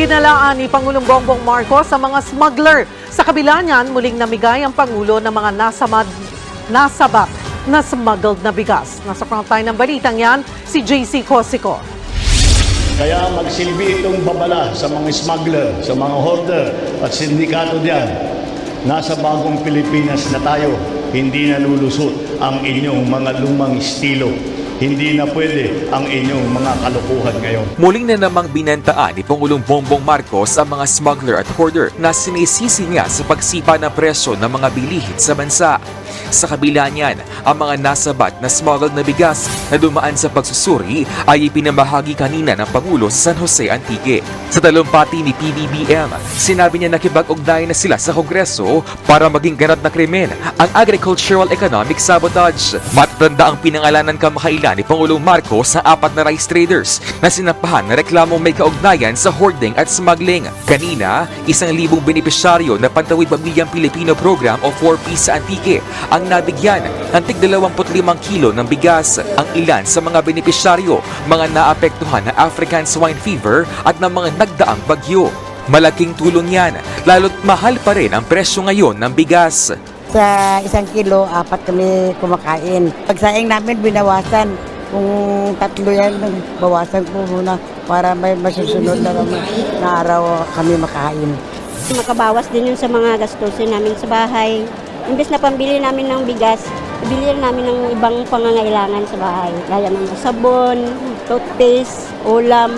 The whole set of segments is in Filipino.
Dinalaan ni Pangulong Bongbong Marcos sa mga smuggler. Sa kabila niyan, muling namigay ang Pangulo ng mga nasabat na smuggled na bigas. Nasa frontline ng balitang yan, si JC Cosico. Kaya magsilbi itong babala sa mga smuggler, sa mga hoarder at sindikato diyan. Nasa bagong Pilipinas na tayo, hindi nalulusot ang inyong mga lumang estilo. Hindi na pwede ang inyong mga kalokohan ngayon. Muling na namang binantaan ni Pangulong Bongbong Marcos ang mga smuggler at hoarder na sinisisi niya sa pagsipa ng presyo ng mga bilihin sa bansa. Sa kabila niyan, ang mga nasabat na smuggled na bigas na dumaan sa pagsusuri ay ipinamahagi kanina ng Pangulo sa San Jose Antique. Sa talumpati ni PBBM, sinabi niya nakipag-ugnayan na sila sa Kongreso para maging ganap na krimen ang agricultural economic sabotage. Matatanda ang pinangalanan kamakailan ni Pangulong Marcos sa 4 na rice traders na sinampahan na reklamong may kaugnayan sa hoarding at smuggling. Kanina, 1,000 benepisyaryo na Pantawid Pamilyang Pilipino Program o 4P sa Antique ang nabigyan ng tig 25 kilo ng bigas. Ang ilan sa mga benepisyaryo, mga naapektuhan ng African swine fever at ng mga nagdaang bagyo. Malaking tulong yan, lalo't mahal pa rin ang presyo ngayon ng bigas. Sa 1 kilo, 4 kami kumakain. Pagsaing namin, binawasan. Kung 3 yan, bawasan po muna para may masusunod na araw kami makain. Makabawas din yun sa mga gastusin namin sa bahay. Imbes na pambili namin ng bigas, bili namin ng ibang pangangailangan sa bahay. Gaya ng sabon, toothpaste, ulam.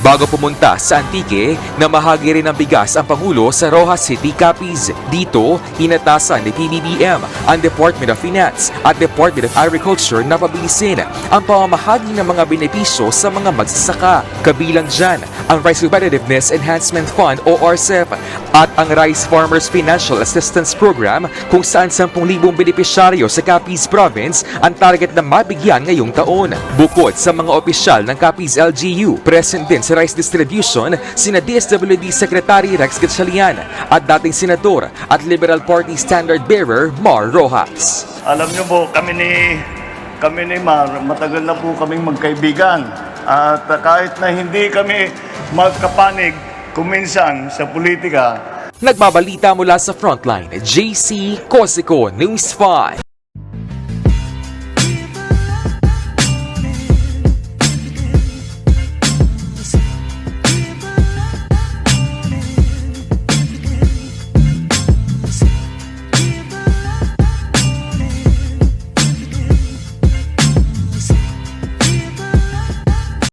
Bago pumunta sa Antique, namahagi rin ng bigas ang Pangulo sa Rojas City, Capiz. Dito, inatasan ni PBBM ang Department of Finance at Department of Agriculture na pabilisin ang pamamahagi ng mga benepisyo sa mga magsasaka. Kabilang dyan ang Rice Competitiveness Enhancement Fund o RCEP at ang Rice Farmers Financial Assistance Program kung saan 10,000 benepisyaryo sa Capiz Province ang target na mabigyan ngayong taon. Bukod sa mga opisyal ng Capiz LGU, present din sa rice distribution sina DSWD Secretary Rex Gatchalian at dating Senador at Liberal Party Standard Bearer Mar Rojas. Alam niyo po, kami ni Mar, matagal na po kaming magkaibigan. At kahit na hindi kami magkapanig kuminsan sa politika. Nagbabalita mula sa Frontline, JC Cosico, News 5.